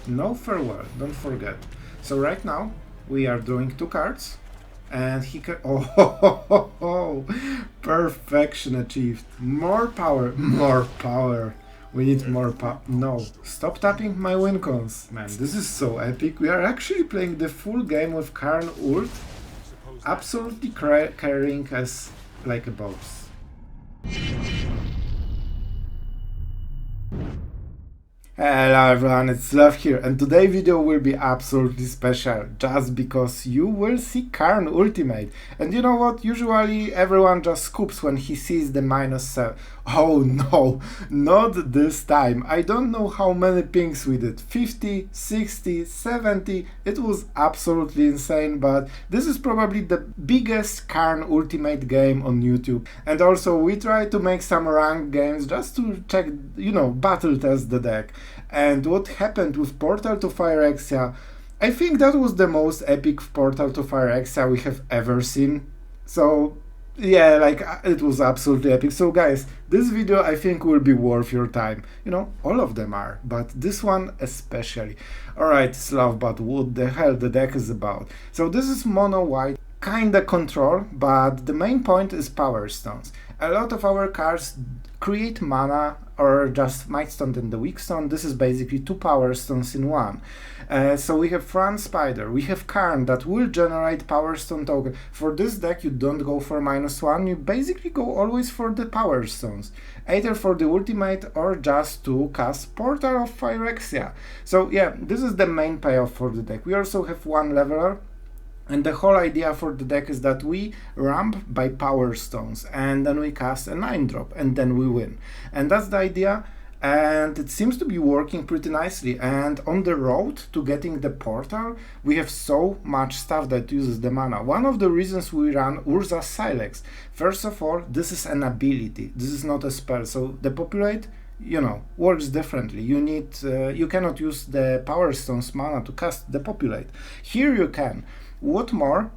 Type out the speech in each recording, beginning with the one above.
No farewell, don't forget. So right now we are drawing 2 cards, and he can. Oh, perfection achieved. More power, more power. We need more power. No, stop tapping my win cons. Man, this is so epic. We are actually playing the full game with Karn ult, absolutely carrying us like a boss. Hello everyone, it's Sloth here, and today's video will be absolutely special, just because you will see Karn ultimate. And you know what, usually everyone just scoops when he sees the -7. Oh no, not this time. I don't know how many pings we did, 50, 60, 70, it was absolutely insane, but this is probably the biggest Karn ultimate game on YouTube. And also we try to make some ranked games just to check, battle test the deck. And what happened with Portal to Phyrexia, I think that was the most epic Portal to Phyrexia we have ever seen. So yeah, it was absolutely epic. So guys, this video I think will be worth your time. All of them are, but this one especially. Alright, Sloth, but what the hell the deck is about? So this is mono white, kinda control, but the main point is power stones. A lot of our cards create mana or just Mightstone and the Weakstone. This is basically 2 power stones in one. So we have Thran Spider, we have Karn that will generate power stone token. For this deck you don't go for -1, you basically go always for the power stones, either for the ultimate or just to cast Portal of Phyrexia. So yeah, this is the main payoff for the deck. We also have 1 leveler. And the whole idea for the deck is that we ramp by power stones, and then we cast a 9-drop, and then we win. And that's the idea, and it seems to be working pretty nicely. And on the road to getting the portal, we have so much stuff that uses the mana. One of the reasons we run Urza Sylex, first of all, this is an ability, this is not a spell, so the populate works differently. You cannot use the power stones mana to cast the populate. Here you can. What more,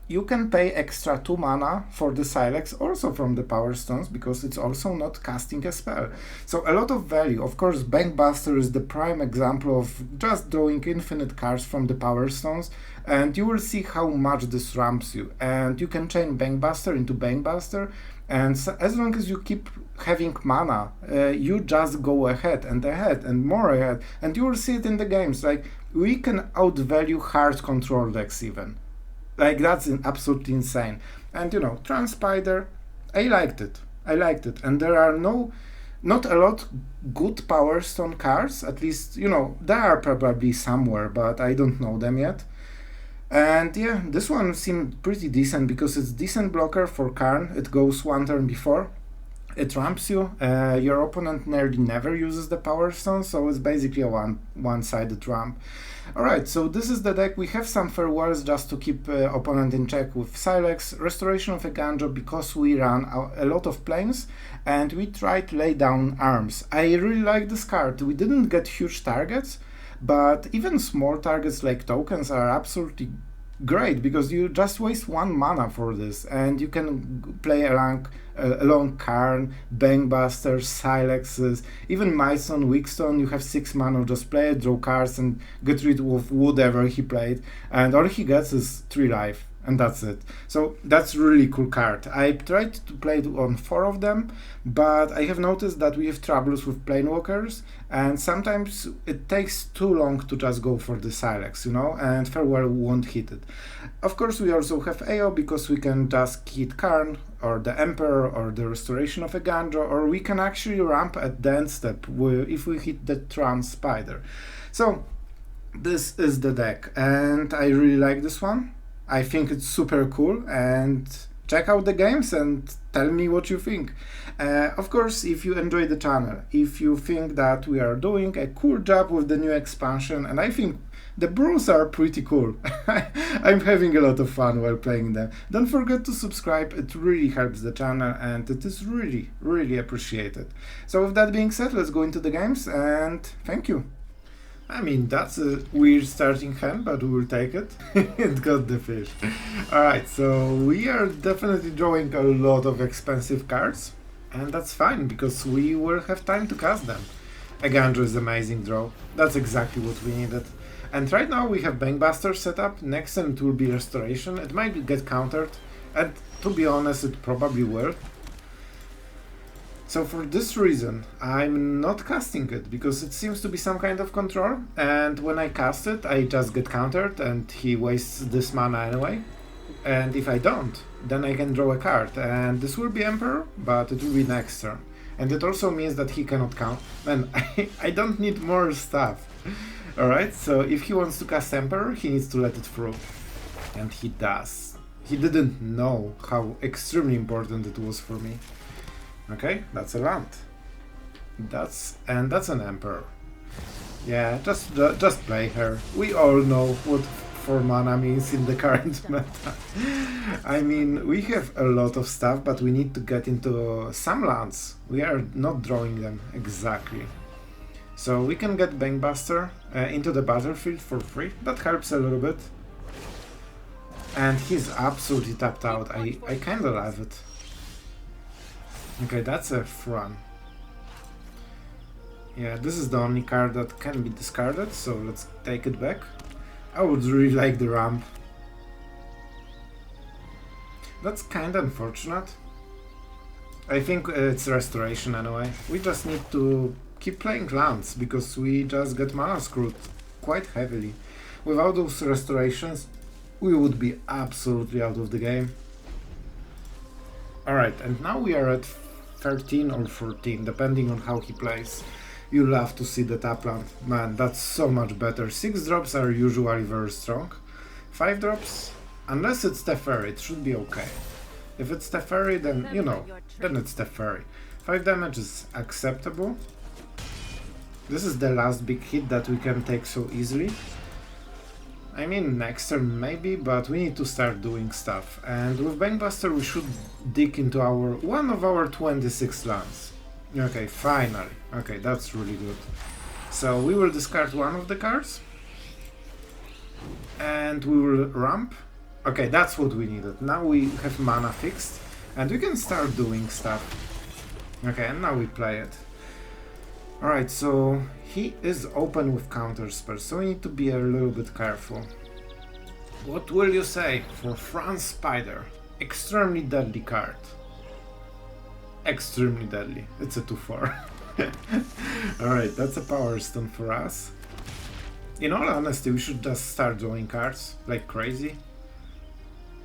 you can pay extra 2 mana for the Sylex also from the power stones, because it's also not casting a spell. So a lot of value. Of course, Bankbuster is the prime example of just drawing infinite cards from the power stones, and you will see how much this ramps you. And you can chain Bankbuster into Bankbuster, and so as long as you keep having mana, you just go ahead and more ahead, and you will see it in the games. We can outvalue hard control decks even. That's absolutely insane. And Thran Spider, I liked it. And there are not a lot good power stone cards, at least, there are probably somewhere, but I don't know them yet. And yeah, this one seemed pretty decent because it's decent blocker for Karn. It goes 1 turn before. It ramps you. Your opponent nearly never uses the power stone, so it's basically a one-sided ramp. Alright, so this is the deck. We have some farewells just to keep opponent in check with Sylex, Restoration of a Ganjo, because we run a lot of planes and we try to lay down arms. I really like this card. We didn't get huge targets, but even small targets like tokens are absolutely great, because you just waste 1 mana for this, and you can play along Karn, Bankbuster, Sylexes, even Mightstone, Weakstone. You have 6 mana, just play it, draw cards, and get rid of whatever he played, and all he gets is 3 life. And that's it. So that's really cool card. I tried to play it on 4 of them, but I have noticed that we have troubles with planewalkers, and sometimes it takes too long to just go for the Sylex, and farewell won't hit it. Of course, we also have AO, because we can just hit Karn, or the Emperor, or the Restoration of a Ganjo, or we can actually ramp at the end step if we hit the Thran Spider. So this is the deck, and I really like this one. I think it's super cool, and check out the games and tell me what you think. Of course, if you enjoy the channel, if you think that we are doing a cool job with the new expansion, and I think the brews are pretty cool. I'm having a lot of fun while playing them. Don't forget to subscribe, it really helps the channel and it is really, really appreciated. So with that being said, let's go into the games, and thank you. I mean, that's a weird starting hand, but we will take it. It got the fish. Alright, so we are definitely drawing a lot of expensive cards, and that's fine, because we will have time to cast them. A Ganjo is amazing draw. That's exactly what we needed. And right now we have Bankbuster set up. Next turn it will be Restoration. It might get countered. And to be honest, it probably will. So for this reason, I'm not casting it, because it seems to be some kind of control, and when I cast it, I just get countered and he wastes this mana anyway. And if I don't, then I can draw a card, and this will be Emperor, but it will be next turn. And it also means that he cannot count. Man, I don't need more stuff. Alright, so if he wants to cast Emperor, he needs to let it through. And he does. He didn't know how extremely important it was for me. Okay, that's a land. That's an Emperor. Yeah, just play her. We all know what 4 mana means in the current meta. I mean, we have a lot of stuff, but we need to get into some lands. We are not drawing them exactly. So we can get Bankbuster into the battlefield for free. That helps a little bit. And he's absolutely tapped out. I kinda love it. Okay, that's a Thran. Yeah, this is the only card that can be discarded, so let's take it back. I would really like the ramp. That's kinda unfortunate. I think it's Restoration anyway. We just need to keep playing lands, because we just get mana screwed quite heavily. Without those Restorations, we would be absolutely out of the game. Alright, and now we are at 13 or 14, depending on how he plays. You love to see the tap land. Man, that's so much better. 6 drops are usually very strong. 5 drops, unless it's Teferi, it should be okay. If it's Teferi, then, you know, then it's Teferi. 5 damage is acceptable. This is the last big hit that we can take so easily. I mean, next turn maybe, but we need to start doing stuff. And with Bankbuster we should dig into one of our 26 lands. Okay, finally. Okay, that's really good. So we will discard one of the cards. And we will ramp. Okay, that's what we needed. Now we have mana fixed. And we can start doing stuff. Okay, and now we play it. Alright, so he is open with counter spells, so we need to be a little bit careful. What will you say for Thran Spider? Extremely deadly card. Extremely deadly. It's a 2/4. Alright, that's a power stone for us. In all honesty, we should just start drawing cards like crazy.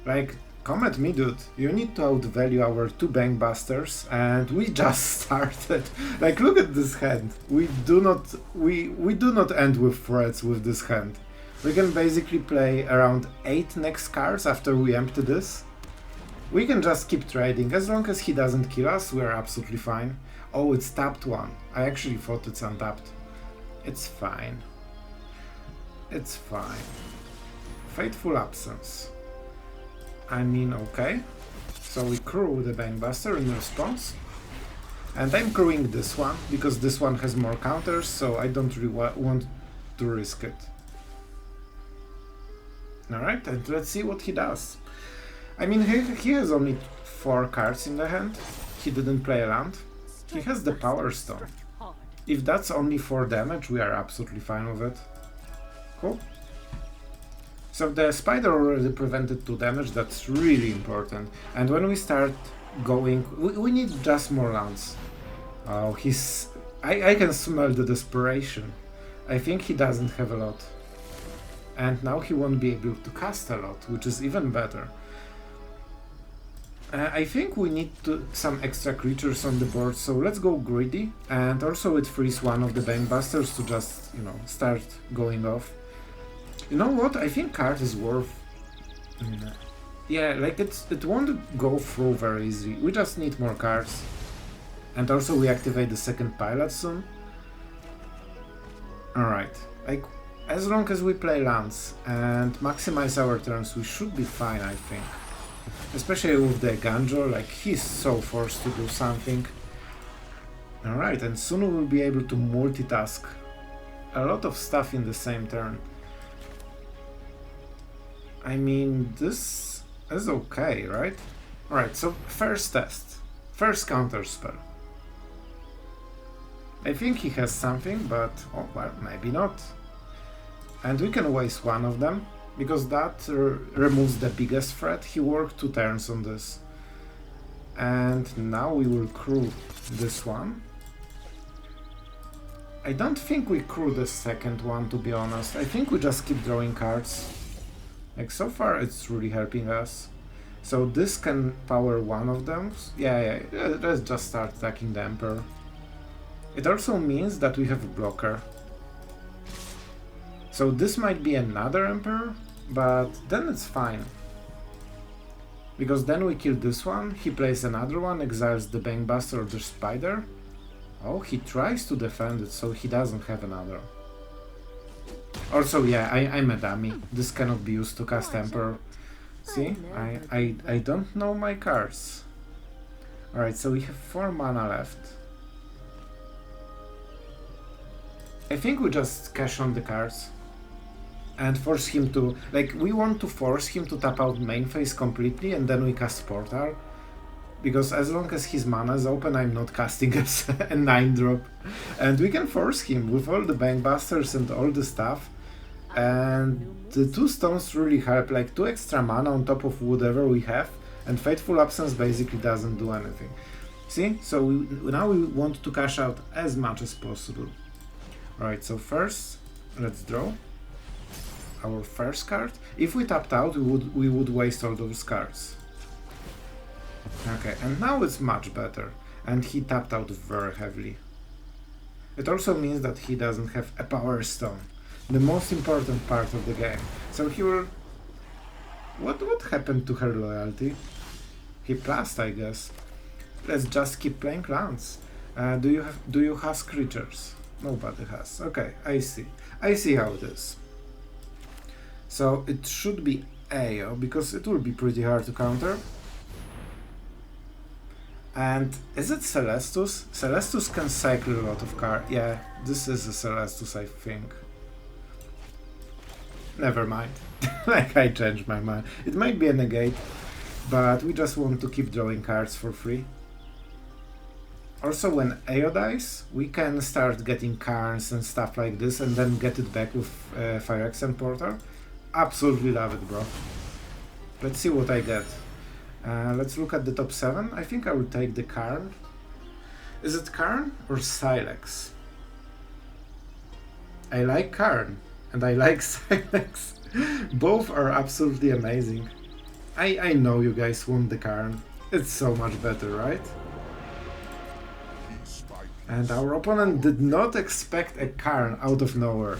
Like, come at me, dude. You need to outvalue our 2 Bankbusters, and we just started. Like, look at this hand. We do not end with threats with this hand. We can basically play around 8 next cards after we empty this. We can just keep trading. As long as he doesn't kill us, we're absolutely fine. Oh, it's tapped one. I actually thought it's untapped. It's fine. It's fine. Fateful Absence. I mean, okay. So we crew the Bankbuster in response. And I'm crewing this one, because this one has more counters, so I don't really want to risk it. Alright, and let's see what he does. I mean, he has only 4 cards in the hand. He didn't play a land. He has the Power Stone. If that's only 4 damage, we are absolutely fine with it. Cool. So the spider already prevented 2 damage, that's really important. And when we start going, we need just more lands. Oh, I can smell the desperation. I think he doesn't have a lot. And now he won't be able to cast a lot, which is even better. I think we need some extra creatures on the board, so let's go greedy. And also it frees one of the Bankbusters to just, you know, start going off. You know what? I think card is worth... yeah, like it won't go through very easily. We just need more cards. And also we activate the second pilot soon. Alright. Like, as long as we play lands and maximize our turns, we should be fine, I think. Especially with the Ganjo, like, he's so forced to do something. Alright, and soon we will be able to multitask a lot of stuff in the same turn. I mean, this is okay, right? Alright, so first test. First counter spell. I think he has something, but oh well, maybe not. And we can waste one of them, because that removes the biggest threat. He worked 2 turns on this. And now we will crew this one. I don't think we crew the second one, to be honest. I think we just keep drawing cards. Like, so far it's really helping us. So this can power one of them. Yeah, let's just start attacking the Emperor. It also means that we have a blocker. So this might be another Emperor, but then it's fine. Because then we kill this one, he plays another one, exiles the Bankbuster or the Spider. Oh, he tries to defend it, so he doesn't have another. Also, yeah, I'm a dummy. This cannot be used to cast Emperor. See? I don't know my cards. Alright, so we have 4 mana left. I think we just cash on the cards. And force him to... Like, we want to force him to tap out main phase completely and then we cast Portal. Because as long as his mana is open, I'm not casting a 9-drop. And we can force him with all the Bankbusters and all the stuff. And the 2 stones really help, like 2 extra mana on top of whatever we have. And Fateful Absence basically doesn't do anything. See? So now we want to cash out as much as possible. Alright, so first, let's draw our first card. If we tapped out, we would waste all those cards. Okay, and now it's much better. And he tapped out very heavily. It also means that he doesn't have a Power Stone, the most important part of the game. So he will... What happened to her loyalty? He plussed, I guess. Let's just keep playing lands. Do you have creatures? Nobody has. Okay, I see. I see how it is. So it should be AO, because it will be pretty hard to counter. And is it Celestus? Celestus can cycle a lot of cards. Yeah, this is a Celestus, I think. Never mind. Like, I changed my mind. It might be a negate, but we just want to keep drawing cards for free. Also, when AO dies, we can start getting Karns and stuff like this, and then get it back with Phyrexian Portal. Absolutely love it, bro. Let's see what I get. Let's look at the top 7. I think I will take the Karn. Is it Karn or Sylex? I like Karn and I like Sylex. Both are absolutely amazing. I know you guys want the Karn. It's so much better, right? And our opponent did not expect a Karn out of nowhere.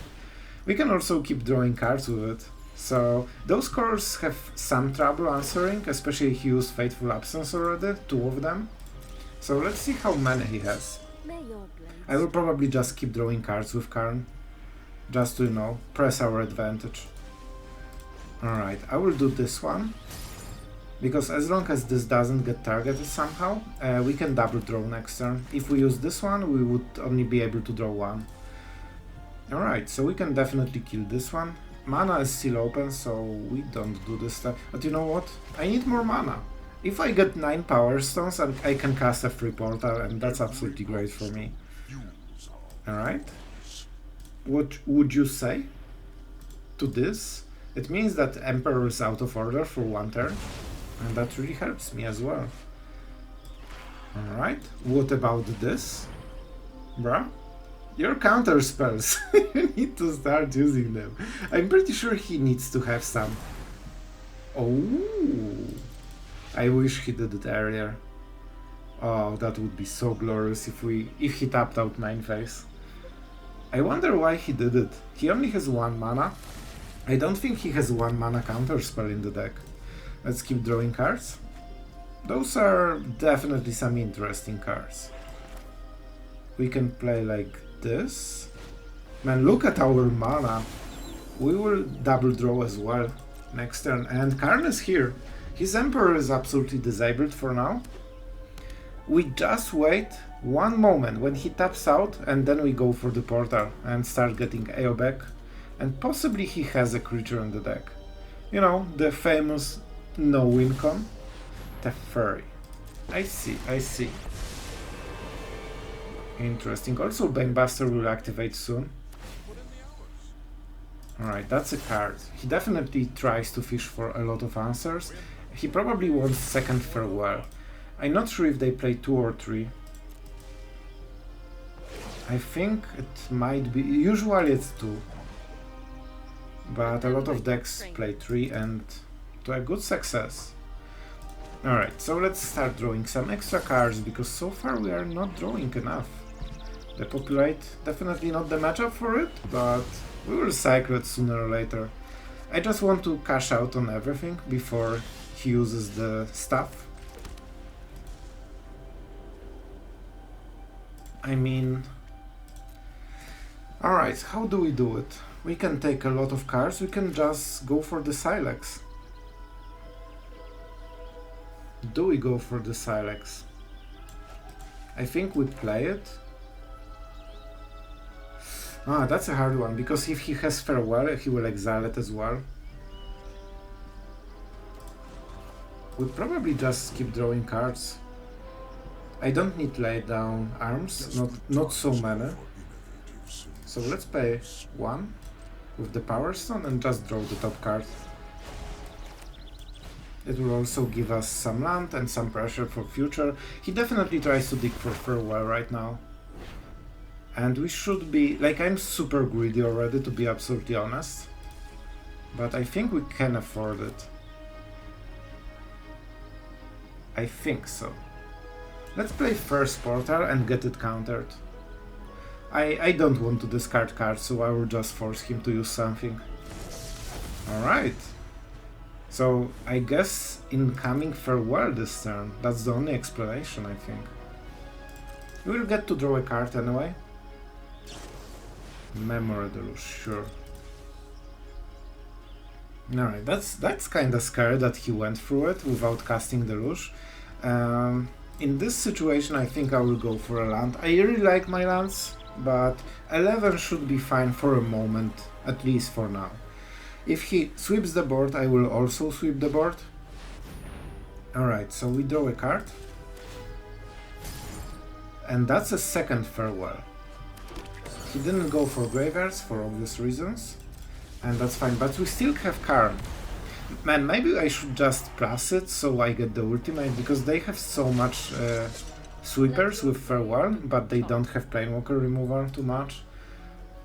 We can also keep drawing cards with it. So those cores have some trouble answering, especially he used Fateful Absence already, 2 of them. So let's see how many he has. I will probably just keep drawing cards with Karn, just to, you know, press our advantage. Alright, I will do this one, because as long as this doesn't get targeted somehow, we can double draw next turn. If we use this one, we would only be able to draw 1. Alright, so we can definitely kill this one. Mana is still open, so we don't do this stuff. But you know what? I need more mana. If I get 9 Power Stones, I can cast a free Portal, and that's absolutely great for me. Alright. What would you say to this? It means that Emperor is out of order for 1 turn, and that really helps me as well. Alright. What about this? Bruh? Your counter spells. You need to start using them. I'm pretty sure he needs to have some. Oh, I wish he did it earlier. Oh, that would be so glorious if he tapped out 9 phase. I wonder why he did it. He only has 1 mana. I don't think he has 1 mana counter spell in the deck. Let's keep drawing cards. Those are definitely some interesting cards. We can play like this. Man, look at our mana. We will double draw as well next turn. And Karn is here. His Emperor is absolutely disabled for now. We just wait 1 moment when he taps out, and then we go for the Portal and start getting AO back. And possibly he has a creature in the deck. You know, the famous no-win con. The Furry. I see, I see. Interesting. Also, Bankbuster will activate soon. Alright, that's a card. He definitely tries to fish for a lot of answers. He probably wants second farewell. I'm not sure if they play 2 or 3. I think it might be... Usually it's 2. But a lot of decks play 3 and to a good success. Alright, so let's start drawing some extra cards, because so far we are not drawing enough. The Populate, definitely not the matchup for it, but we will cycle it sooner or later. I just want to cash out on everything before he uses the stuff. I mean... Alright, how do we do it? We can take a lot of cards, we can just go for the Sylex. Do we go for the Sylex? I think we play it. Ah, that's a hard one, because if he has Farewell, he will exile it as well. We'll probably just keep drawing cards. I don't need lay down arms, not so many. So let's play 1 with the Power Stone and just draw the top card. It will also give us some land and some pressure for future. He definitely tries to dig for Farewell right now. And we should be... Like, I'm super greedy already, to be absolutely honest. But I think we can afford it. I think so. Let's play first Portal and get it countered. I don't want to discard cards, so I will just force him to use something. Alright. So, I guess incoming Farewell this turn. That's the only explanation, I think. We will get to draw a card anyway. Memory Deluge, sure. Alright, that's kinda scary that he went through it without casting Deluge. In this situation, I think I will go for a land. I really like my lands, but 11 should be fine for a moment, at least for now. If he sweeps the board, I will also sweep the board. Alright, so we draw a card. And that's a second Farewell. He didn't go for graveyards for obvious reasons. And that's fine, but we still have Karn. Man, maybe I should just plus it so I get the ultimate, because they have so much sweepers with Farewell, but they don't have Planewalker removal too much.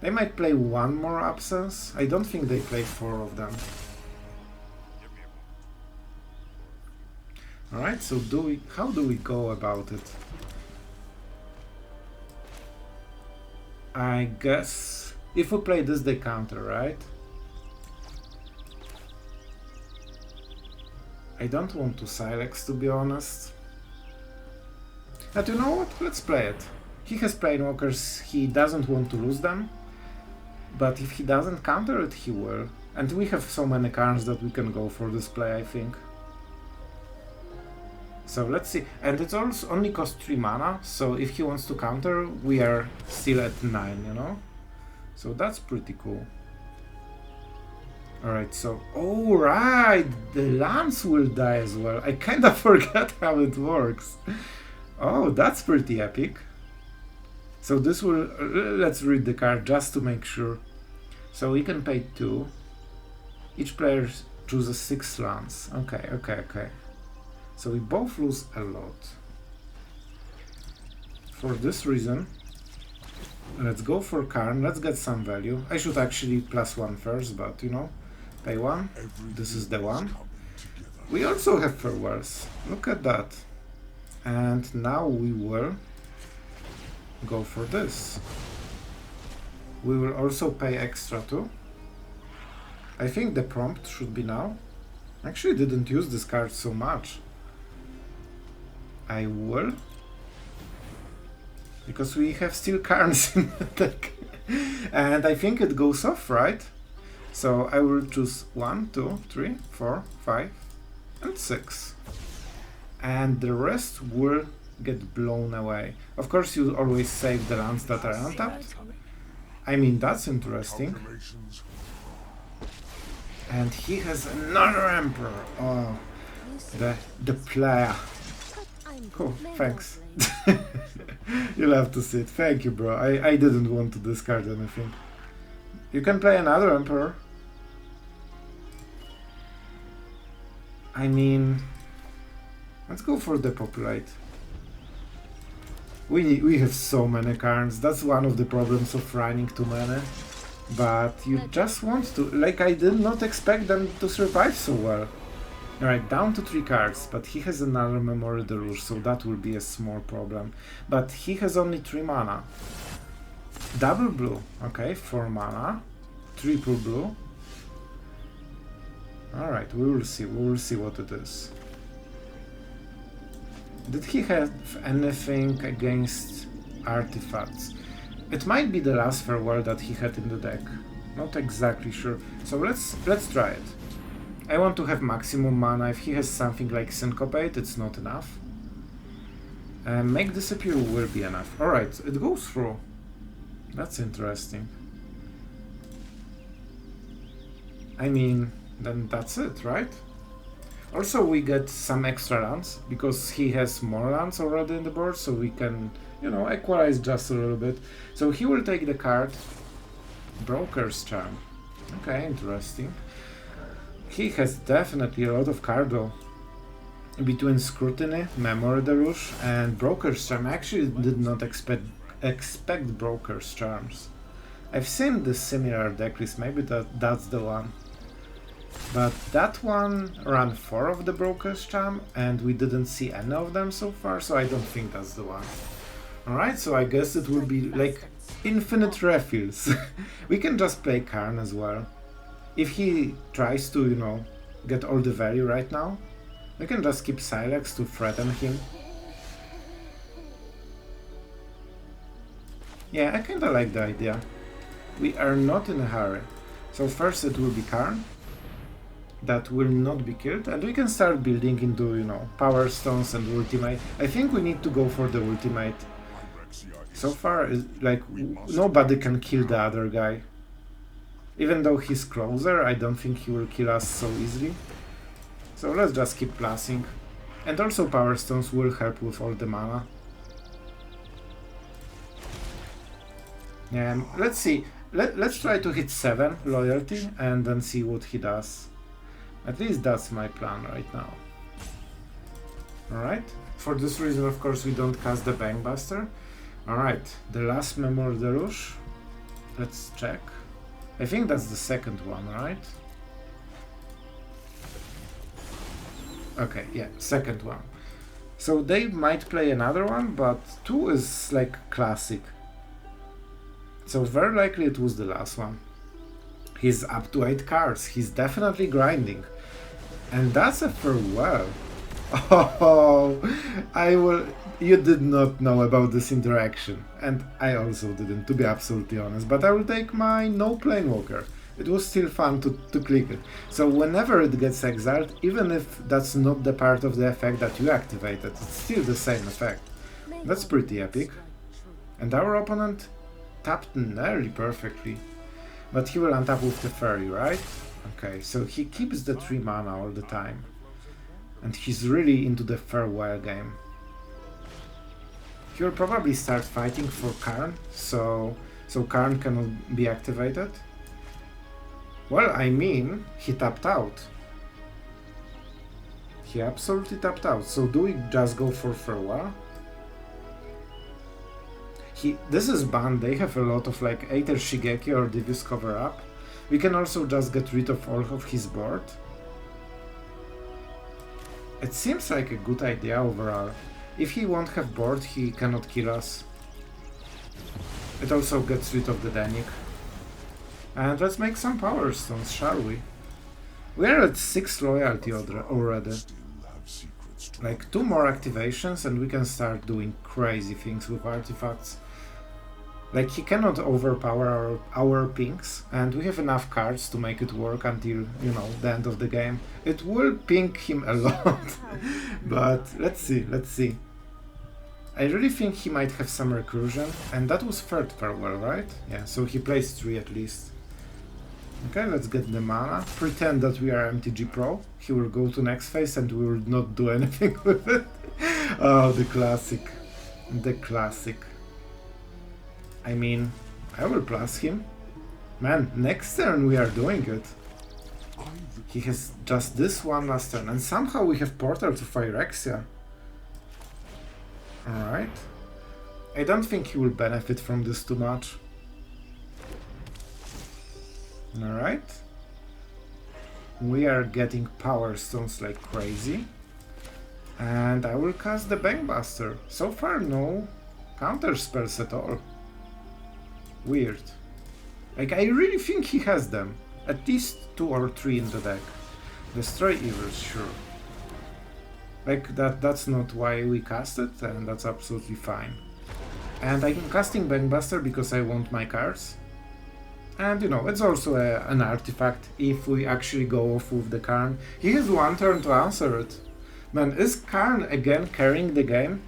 They might play 1 more Absence. I don't think they play 4 of them. Alright, so how do we go about it? I guess if we play this, they counter, right? I don't want to Sylex, to be honest. But you know what? Let's play it. He has Planewalkers, he doesn't want to lose them. But if he doesn't counter it, he will. And we have so many cards that we can go for this play, I think. So let's see. And it also only costs 3 mana, so if he wants to counter, we are still at 9, you know? So that's pretty cool. Alright, so... Oh, right! The lands will die as well. I kinda forgot how it works. Oh, that's pretty epic. So this will... Let's read the card just to make sure. So we can pay 2. Each player chooses 6 lands. Okay. So we both lose a lot. For this reason, let's go for Karn. Let's get some value. I should actually +1 first, but you know, pay 1. This is the one. We also have Farewells. Look at that. And now we will go for this. We will also pay extra too. I think the prompt should be now. Actually didn't use this card so much. I will. Because we have still Karns in the deck. And I think it goes off, right? So I will choose 1, 2, 3, 4, 5, and 6. And the rest will get blown away. Of course, you always save the lands that are untapped. I mean, that's interesting. And he has another Emperor. Oh, the player. Cool, thanks. You'll have to see it. Thank you, bro. I didn't want to discard anything. You can play another Emperor. I mean, let's go for Depopulate. We have so many Karns. That's one of the problems of running too many. But you just want to... Like, I did not expect them to survive so well. Alright, down to 3 cards, but he has another Memory Deluge, so that will be a small problem. But he has only 3 mana. Double blue, okay, 4 mana. Triple blue. Alright, we will see what it is. Did he have anything against artifacts? It might be the last farewell that he had in the deck. Not exactly sure. So let's try it. I want to have maximum mana. If he has something like Syncopate, it's not enough. Make Disappear will be enough. Alright, it goes through. That's interesting. I mean, then that's it, right? Also, we get some extra lands, because he has more lands already in the board, so we can, you know, equalize just a little bit. So he will take the card Broker's Charm. Okay, interesting. He has definitely a lot of card though. Between Scrutiny, Memory Deluge, and Broker's Charm. I actually did not expect Broker's Charms. I've seen the similar decklist, maybe that's the one. But that one ran 4 of the Broker's Charm, and we didn't see any of them so far, so I don't think that's the one. Alright, so I guess it will be like infinite refills. We can just play Karn as well. If he tries to, you know, get all the value right now, we can just keep Sylex to threaten him. Yeah, I kinda like the idea. We are not in a hurry. So first it will be Karn. That will not be killed, and we can start building into, you know, Power Stones and Ultimate. I think we need to go for the Ultimate. So far, like, nobody can kill the other guy. Even though he's closer, I don't think he will kill us so easily. So let's just keep plussing. And also Power Stones will help with all the mana. And let's see. Let's try to hit 7 loyalty and then see what he does. At least that's my plan right now. Alright. For this reason, of course, we don't cast the Bankbuster. Alright, the last Memory Deluge. Let's check. I think that's the second one, right? Okay, yeah, second one. So they might play another one, but 2 is like classic. So very likely it was the last one. He's up to 8 cards. He's definitely grinding. And that's a farewell. Oh, you did not know about this interaction. And I also didn't, to be absolutely honest. But I will take my no Planewalker. It was still fun to click it. So whenever it gets exiled, even if that's not the part of the effect that you activated, it's still the same effect. That's pretty epic. And our opponent tapped nearly perfectly. But he will untap with the fairy, right? Okay, so he keeps the 3 mana all the time. And he's really into the farewell game. He will probably start fighting for Karn, so Karn cannot be activated. Well, I mean, he tapped out. He absolutely tapped out. So do we just go for farewell? This is banned. They have a lot of like Aether Shigeki or Devious Cover Up. We can also just get rid of all of his board. It seems like a good idea overall. If he won't have board, he cannot kill us. It also gets rid of the Danik. And let's make some Power Stones, shall we? We are at 6 loyalty already. Like 2 more activations and we can start doing crazy things with artifacts. Like he cannot overpower our pinks, and we have enough cards to make it work until, you know, the end of the game. It will pink him a lot, but let's see. I really think he might have some recursion, and that was third farewell, right? Yeah, so he plays 3 at least. Okay, let's get the mana. Pretend that we are MTG Pro. He will go to next phase and we will not do anything with it. Oh, the classic. The classic. I mean, I will plus him. Man, next turn we are doing it. He has just this one last turn, and somehow we have Portal to Phyrexia. Alright. I don't think he will benefit from this too much. Alright. We are getting Power Stones like crazy. And I will cast the Bankbuster. So far, no counter spells at all. Weird. Like, I really think he has them. At least 2 or 3 in the deck. Destroy Evils, sure. Like, that's not why we cast it, and that's absolutely fine. And I'm casting Bankbuster because I want my cards. And, you know, it's also an artifact if we actually go off with the Karn. He has 1 turn to answer it. Man, is Karn again carrying the game?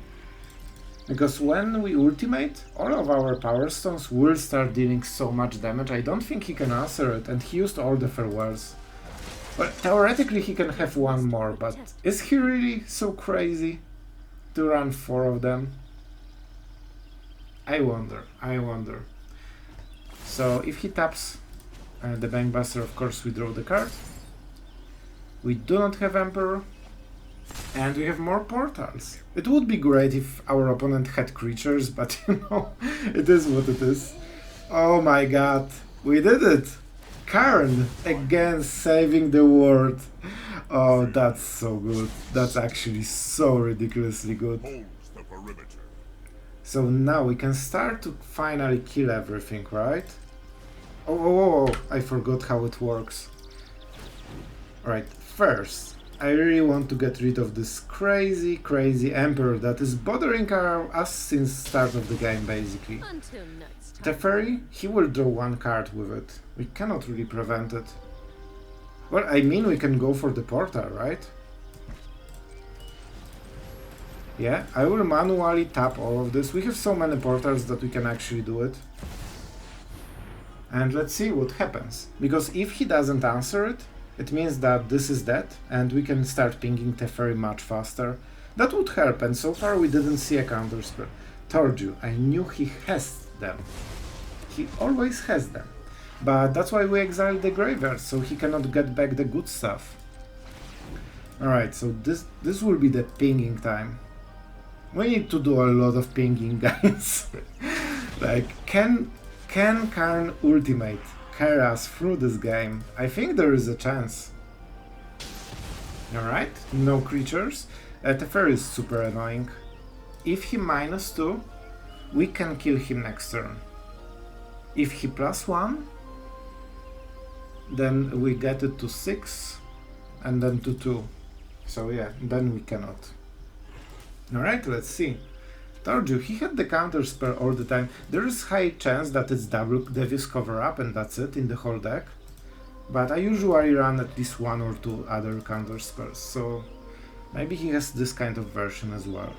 Because when we ultimate, all of our Power Stones will start dealing so much damage. I don't think he can answer it, and he used all the farewells. Well, theoretically he can have 1 more, but is he really so crazy to run 4 of them? I wonder, I wonder. So if he taps the Bankbuster, of course we draw the card. We do not have Emperor. And we have more portals. It would be great if our opponent had creatures, but you know, it is what it is. Oh my god, we did it! Karn again saving the world. Oh, that's so good. That's actually so ridiculously good. So now we can start to finally kill everything, right? Oh, I forgot how it works. Alright, first, I really want to get rid of this crazy Emperor that is bothering us since start of the game, basically. The fairy, he will draw 1 card with it. We cannot really prevent it. Well, I mean we can go for the portal, right? Yeah, I will manually tap all of this. We have so many portals that we can actually do it. And let's see what happens. Because if he doesn't answer it, it means that this is dead, and we can start pinging Teferi much faster. That would help, and so far we didn't see a counterspell. Told you, I knew he has them. He always has them. But that's why we exiled the graveyard, so he cannot get back the good stuff. Alright, so this will be the pinging time. We need to do a lot of pinging, guys. Like, can Karn ultimate carry us through this game? I think there is a chance. Alright, no creatures. Teferi is super annoying. If he -2, we can kill him next turn. If he +1, then we get it to 6, and then to 2. So yeah, then we cannot. Alright, let's see. Told you, he had the counter spell all the time. There is high chance that it's double Devious Cover-Up and that's it in the whole deck. But I usually run at least 1 or 2 other counter spells, so maybe he has this kind of version as well.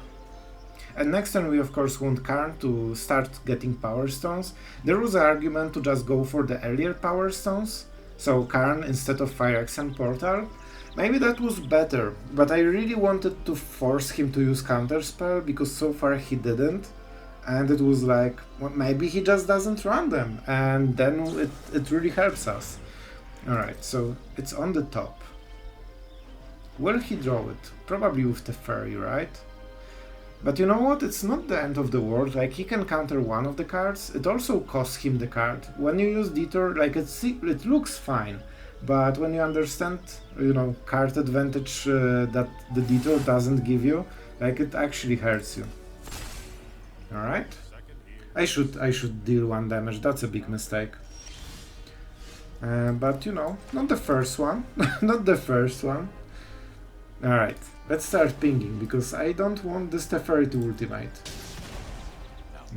And next turn we of course want Karn to start getting Power Stones. There was an argument to just go for the earlier Power Stones, so Karn instead of Phyrexian Portal. Maybe that was better, but I really wanted to force him to use Counterspell, because so far he didn't, and it was like, well, maybe he just doesn't run them, and then it really helps us. Alright, so it's on the top. Will he draw it? Probably with the fairy, right? But you know what? It's not the end of the world. Like, he can counter 1 of the cards. It also costs him the card. When you use Detour, like, it looks fine. But when you understand, you know, card advantage that the Detour doesn't give you, like, it actually hurts you. Alright? I should deal 1 damage. That's a big mistake. But, you know, not the first one. Not the first one. Alright, let's start pinging, because I don't want this Teferi to ultimate.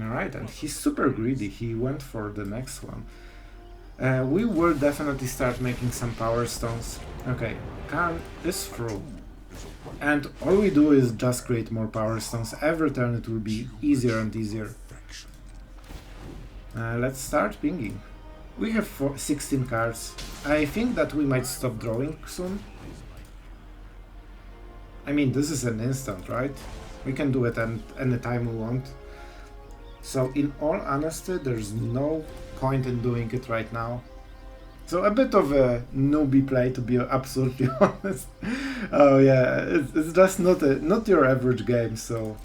Alright, and he's super greedy, he went for the next one. We will definitely start making some Power Stones. Okay, Karn is through. And all we do is just create more Power Stones. Every turn it will be easier and easier. Let's start pinging. We have 16 cards. I think that we might stop drawing soon. I mean, this is an instant, right? We can do it any time we want. So in all honesty, there's no point in doing it right now. So a bit of a newbie play, to be absolutely honest. Oh yeah, it's just not your average game, so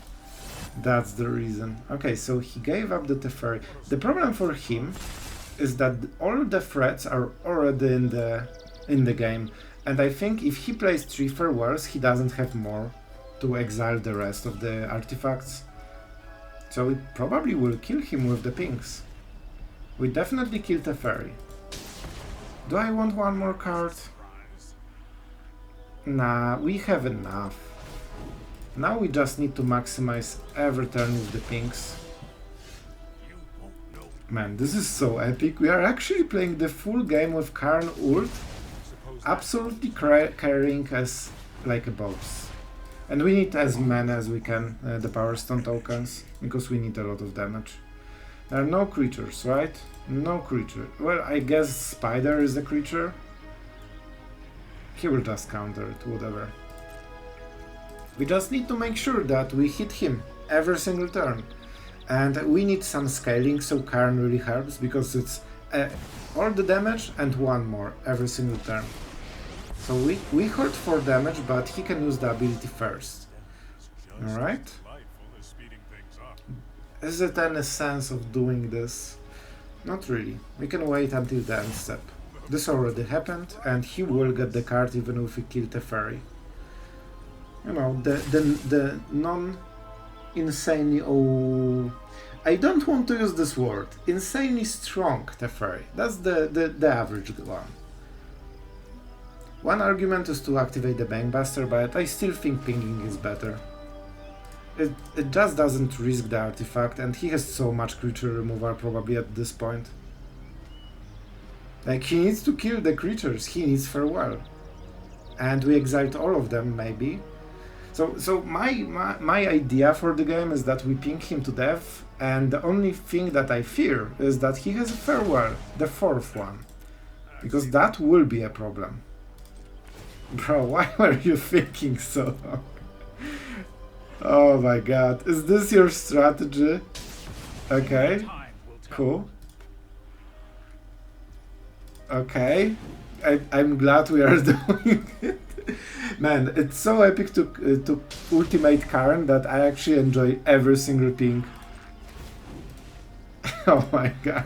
that's the reason. Okay, so he gave up the Teferi. The problem for him is that all the threats are already in the game, and I think if he plays 3 farewells, he doesn't have more to exile the rest of the artifacts. So it probably will kill him with the pinks. We definitely kill Teferi. Do I want one more card? Nah, we have enough. Now we just need to maximize every turn with the pinks. Man, this is so epic. We are actually playing the full game with Karn ult, absolutely carrying us like a boss. And we need as many as we can, the Power Stone tokens, because we need a lot of damage. There are no creatures, right? No creature. Well, I guess Spider is a creature. He will just counter it, whatever. We just need to make sure that we hit him every single turn. And we need some scaling, so Karn really helps, because it's all the damage and one more every single turn. So we hurt 4 damage, but he can use the ability first. Alright? Is it any sense of doing this? Not really. We can wait until the end step. This already happened, and he will get the card even if we kill Teferi. You know, the non-insanely... Oh, I don't want to use this word. Insanely strong Teferi. That's the average one. One argument is to activate the Bankbuster, but I still think pinging is better. It just doesn't risk the artifact, and he has so much creature removal probably at this point. Like, he needs to kill the creatures, he needs farewell. And we exiled all of them, maybe. So my idea for the game is that we ping him to death, and the only thing that I fear is that he has a farewell, the 4th one. Because that will be a problem. Bro, why were you thinking so? Oh my god, is this your strategy? Okay, cool. Okay, I'm glad we are doing it. Man, it's so epic to ultimate Karn that I actually enjoy every single ping. Oh my god.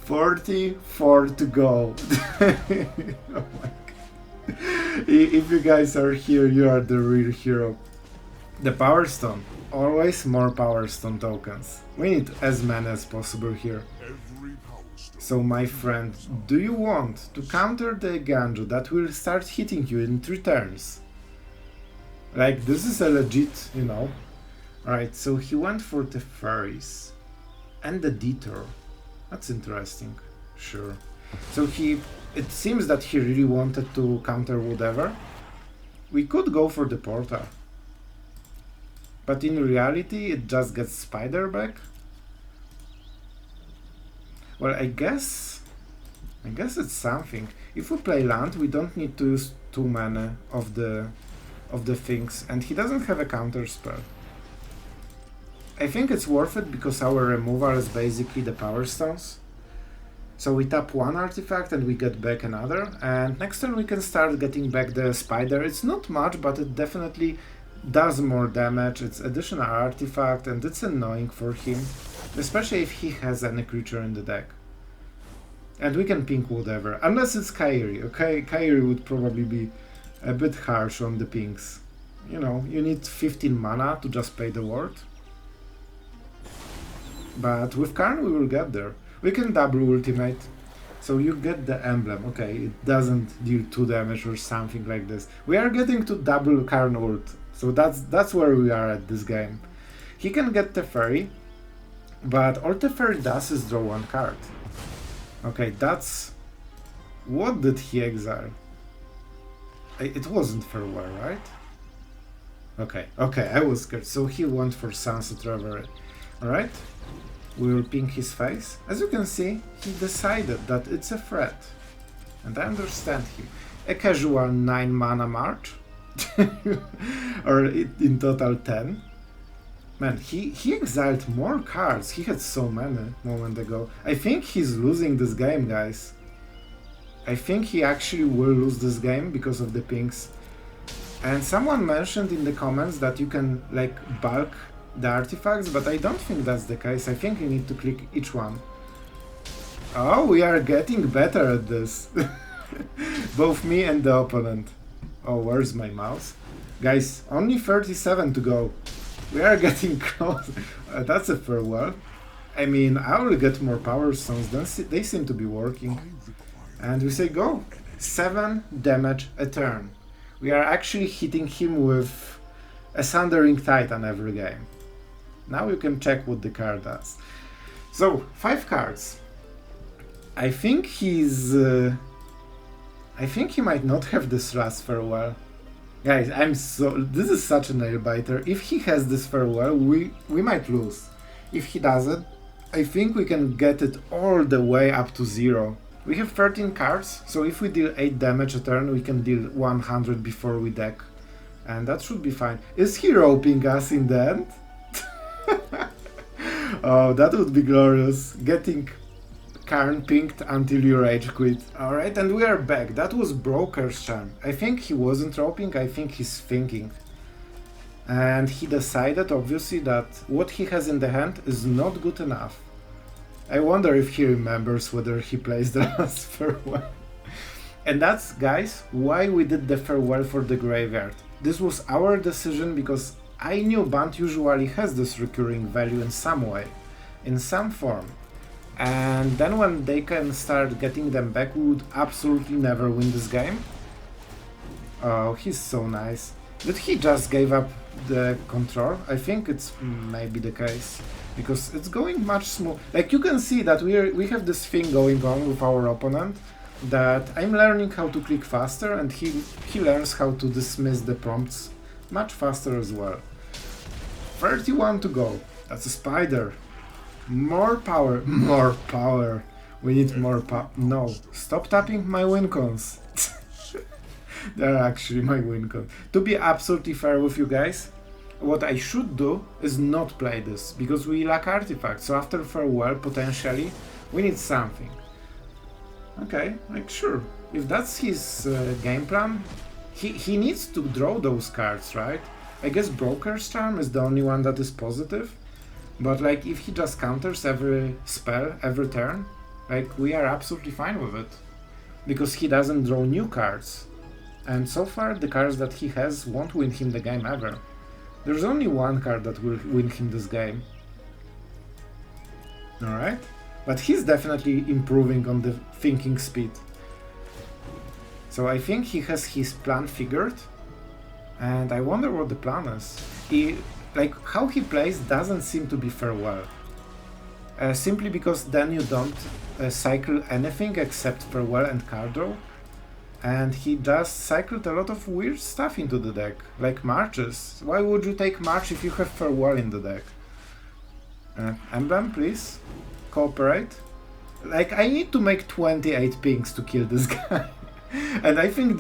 44 to go. Oh my god. If you guys are here, you are the real hero. The Power Stone. Always more Power Stone tokens. We need as many as possible here. So my friend, do you want to counter the Ganju that will start hitting you in 3 turns? Like, this is a legit, you know. Alright, so he went for the fairies. And the detour. That's interesting. Sure. So it seems that he really wanted to counter whatever. We could go for the portal. But in reality, it just gets Spider back. Well, I guess it's something. If we play land, we don't need to use too many of the things, and he doesn't have a counter spell. I think it's worth it because our removal is basically the Power Stones. So we tap 1 artifact and we get back another, and next turn we can start getting back the Spider. It's not much, but it definitely does more damage. It's additional artifact, and it's annoying for him, especially if he has any creature in the deck. And we can ping whatever, unless it's Kairi, okay? Kairi would probably be a bit harsh on the pings. You know, you need 15 mana to just pay the ward. But with Karn we will get there. We can double ultimate, so you get the emblem. Okay, it doesn't deal 2 damage or something like this. We are getting to double Karn ult, so that's where we are at this game. He can get Teferi, but all Teferi does is draw 1 card. Okay, that's... What did he exile? It wasn't farewell, right? Okay, I was scared. So he went for Sunset Reverie. Alright, we will ping his face. As you can see, he decided that it's a threat. And I understand him. A casual 9 mana march. Or in total 10. Man, he exiled more cards. He had so many a moment ago. I think he's losing this game, guys. I think he actually will lose this game because of the pings. And someone mentioned in the comments that you can like bulk the artifacts, but I don't think that's the case. I think you need to click each one. Oh, we are getting better at this. Both me and the opponent. Oh, where's my mouse? Guys, only 37 to go. We are getting close. That's a farewell. I mean, I will get more power stones. They seem to be working. And we say go. 7 damage a turn. We are actually hitting him with a Sundering Titan every game. Now you can check what the card does. So, 5 cards. I think he's... I think he might not have this last farewell. Guys, this is such a nail biter. If he has this farewell, we might lose. If he doesn't, I think we can get it all the way up to 0. We have 13 cards, so if we deal 8 damage a turn, we can deal 100 before we deck. And that should be fine. Is he roping us in the end? Oh, that would be glorious. Getting Karn pinked until you rage quit. Alright, and we are back. That was Broker's Charm. I think he wasn't roping, I think he's thinking. And he decided, obviously, that what he has in the hand is not good enough. I wonder if he remembers whether he plays the last farewell. And that's, guys, why we did the farewell for the graveyard. This was our decision because I knew Bant usually has this recurring value in some way, in some form. And then when they can start getting them back, we would absolutely never win this game. Oh, he's so nice. Did he just gave up the control? I think it's maybe the case. Because it's going much smooth. Like you can see that we have this thing going on with our opponent, that I'm learning how to click faster and he learns how to dismiss the prompts much faster as well. 31 to go. That's a spider. More power, more power. We need more power. No, stop tapping my win cons. They're actually my win cons. To be absolutely fair with you guys, what I should do is not play this, because we lack artifacts, so after farewell, potentially, we need something. Okay, like sure, if that's his game plan, he needs to draw those cards, right? I guess Broker's Charm is the only one that is positive, but like if he just counters every spell, every turn, like we are absolutely fine with it. Because he doesn't draw new cards, and so far the cards that he has won't win him the game ever. There's only one card that will win him this game. Alright? But he's definitely improving on the thinking speed. So I think he has his plan figured. And I wonder what the plan is. Like, how he plays doesn't seem to be farewell. Simply because then you don't cycle anything except farewell and card draw. And he just cycled a lot of weird stuff into the deck, like marches. Why would you take march if you have farewell in the deck? Emblem, please. Cooperate. Like, I need to make 28 pings to kill this guy. And I think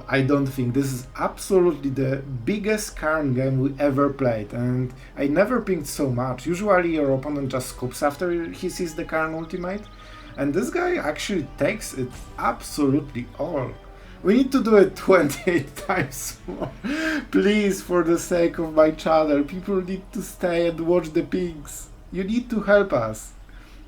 I don't think. This is absolutely the biggest Karn game we ever played. And I never pinged so much. Usually your opponent just scoops after he sees the Karn ultimate. And this guy actually takes it absolutely all. We need to do it 28 times more. Please, for the sake of my channel, people need to stay and watch the pigs. You need to help us.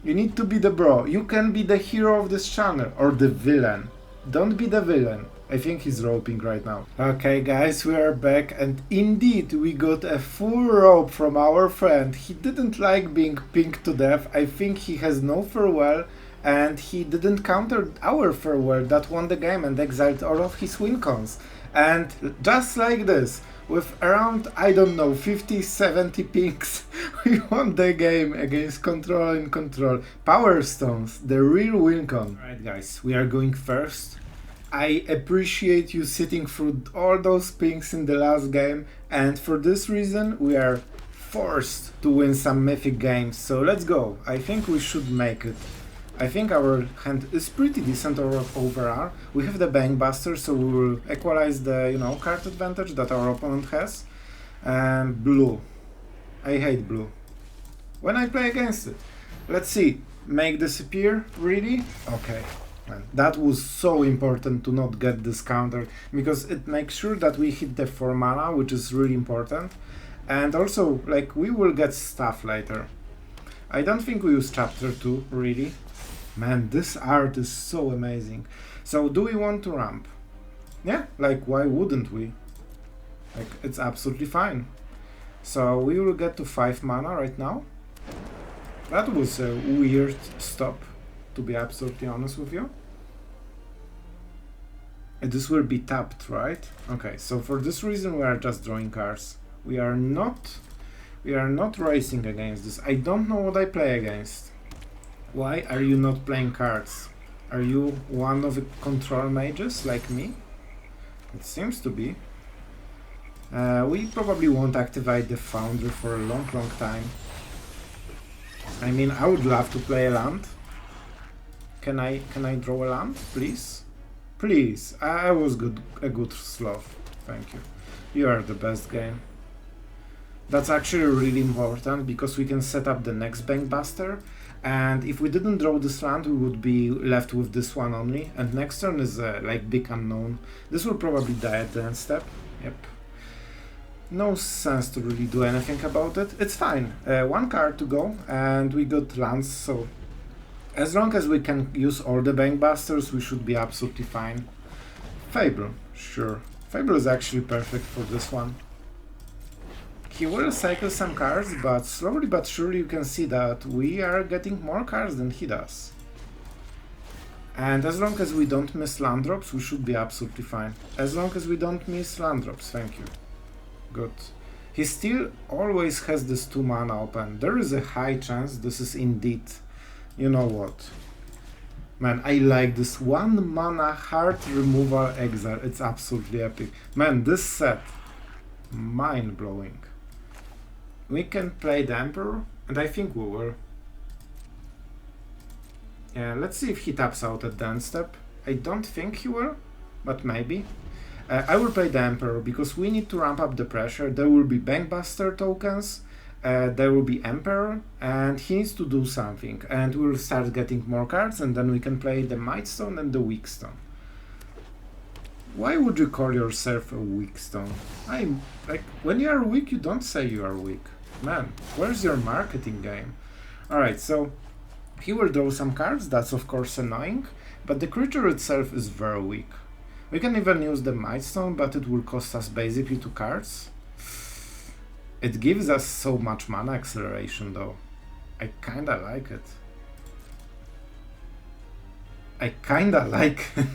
You need to be the bro. You can be the hero of this channel, or the villain. Don't be the villain. I think he's roping right now. Okay guys, we are back, and indeed we got a full rope from our friend. He didn't like being pinged to death. I think he has no farewell. And he didn't counter our farewell that won the game and exiled all of his win cons. And just like this, with around, I don't know, 50-70 pings, we won the game against Control and Control. Power Stones, the real win con. Alright guys, we are going first. I appreciate you sitting through all those pings in the last game, and for this reason we are forced to win some Mythic games. So let's go, I think we should make it. I think our hand is pretty decent overall. We have the Bankbuster, so we will equalize the, you know, card advantage that our opponent has. And blue. I hate blue. When I play against it. Let's see. Make disappear, really? Okay. Man, that was so important to not get this counter, because it makes sure that we hit the 4 mana, which is really important. And also, like, we will get stuff later. I don't think we use chapter 2, really. Man, this art is so amazing. So, do we want to ramp? Yeah, like, why wouldn't we? Like, it's absolutely fine. So, we will get to 5 mana right now. That was a weird stop, to be absolutely honest with you. And this will be tapped, right? Okay, so for this reason we are just drawing cards. We are not racing against this. I don't know what I play against. Why are you not playing cards? Are you one of the control mages like me? It seems to be. We probably won't activate the Foundry for a long time. I mean, I would love to play a land. Can I draw a land, please? Please, I was a good Sloth. Thank you. You are the best game. That's actually really important because we can set up the next Bankbuster, and if we didn't draw this land, we would be left with this one only. And next turn is like big unknown. This will probably die at the end step. Yep. No sense to really do anything about it. It's fine. 1 card to go, and we got lands, so as long as we can use all the Bankbusters, we should be absolutely fine. Fable, sure. Fable is actually perfect for this one. He will cycle some cards, but slowly but surely you can see that we are getting more cards than he does. And as long as we don't miss land drops, we should be absolutely fine. As long as we don't miss land drops, thank you. Good. He still always has this 2 mana open. There is a high chance this is indeed, you know what. Man, I like this 1 mana heart removal exile. It's absolutely epic. Man, this set, mind blowing. We can play the Emperor, and I think we will. Yeah, let's see if he taps out at the end step. I don't think he will, but maybe. I will play the Emperor because we need to ramp up the pressure. There will be Bankbuster tokens, there will be Emperor, and he needs to do something. And we'll start getting more cards, and then we can play the Mightstone and the Weakstone. Why would you call yourself a Weakstone? I'm like, when you are weak, you don't say you are weak. Man, where's your marketing game? Alright, so he will draw some cards, that's of course annoying, but the creature itself is very weak. We can even use the Mightstone, but it will cost us basically 2 cards. It gives us so much mana acceleration though. I kinda like it. I kinda like it.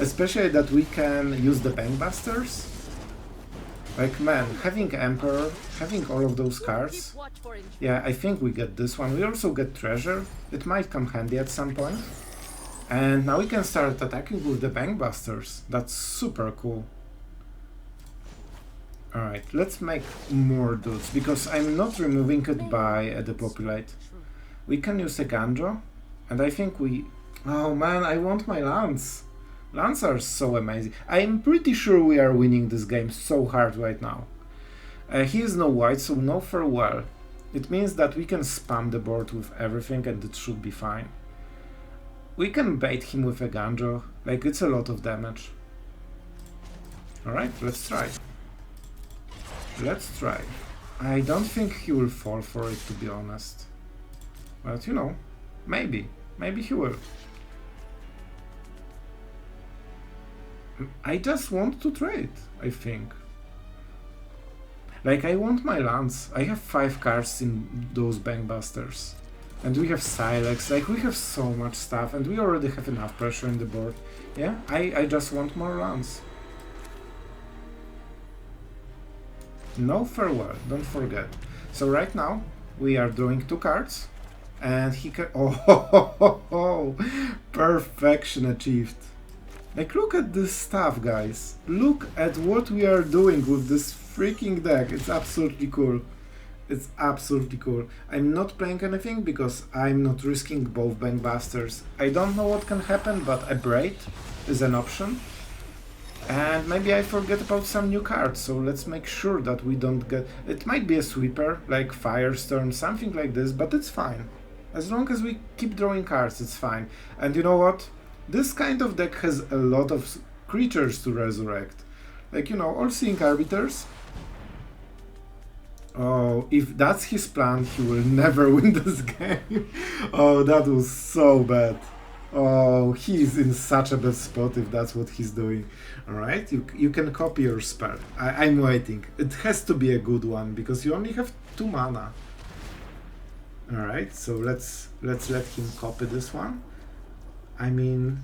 Especially that we can use the Bankbusters. Like, man, having Emperor, having all of those cards. Yeah, I think we get this one. We also get Treasure. It might come handy at some point. And now we can start attacking with the Bankbusters. That's super cool. Alright, let's make more dudes, because I'm not removing it by depopulate. We can use a Ganjo, and I think we... Oh man, I want my lands. Lands are so amazing. I'm pretty sure we are winning this game so hard right now. He is no white, so no farewell. It means that we can spam the board with everything and it should be fine. We can bait him with a Ganjo, like it's a lot of damage. Alright, let's try. Let's try. I don't think he will fall for it, to be honest. But you know, maybe. Maybe he will. I just want to trade, I think. Like, I want my lands. I have 5 cards in those Bankbusters. And we have Sylex, like we have so much stuff, and we already have enough pressure in the board. Yeah, I just want more lands. No farewell, don't forget. So right now, we are drawing 2 cards, and he can... Oh, perfection achieved. Like, look at this stuff, guys. Look at what we are doing with this freaking deck. It's absolutely cool. It's absolutely cool. I'm not playing anything because I'm not risking both Bankbusters. I don't know what can happen, but a Braid is an option. And maybe I forget about some new cards, so let's make sure that we don't get... It might be a sweeper, like Firestorm, something like this, but it's fine. As long as we keep drawing cards, it's fine. And you know what? This kind of deck has a lot of creatures to resurrect. Like, you know, All-Seeing Arbiters. Oh, if that's his plan, he will never win this game. Oh, that was so bad. Oh, he's in such a bad spot if that's what he's doing. Alright, you can copy your spell. I'm waiting. It has to be a good one, because you only have 2 mana. Alright, so let's let him copy this one. I mean,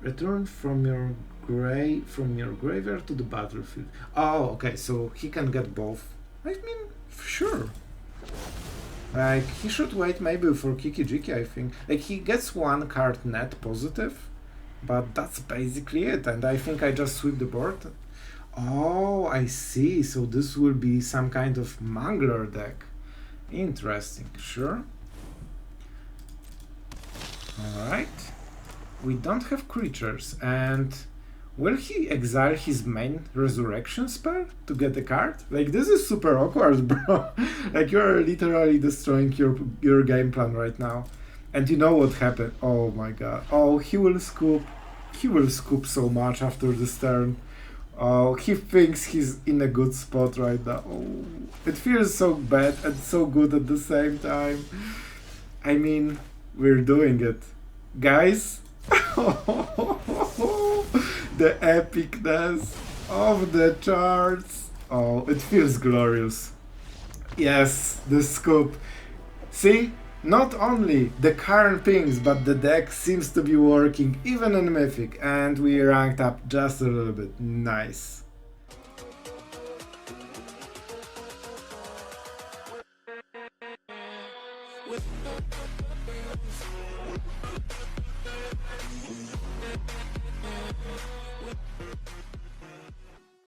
return from your graveyard to the battlefield. Oh, okay, so he can get both. I mean, sure. Like, he should wait maybe for Kiki Jiki, I think. Like, he gets 1 card net positive, but that's basically it, and I think I just sweep the board. Oh, I see, so this will be some kind of Mangler deck. Interesting, sure. Alright. We don't have creatures, and will he exile his main resurrection spell to get a card? Like, this is super awkward, bro. Like, you're literally destroying your game plan right now. And you know what happened? Oh my god. Oh, he will scoop. He will scoop so much after this turn. Oh, he thinks he's in a good spot right now. Oh, it feels so bad and so good at the same time. I mean, we're doing it. Guys, the epicness of the charts. Oh, it feels glorious. Yes, the scoop. See? Not only the Karn pings, but the deck seems to be working even in Mythic, and we ranked up just a little bit. Nice.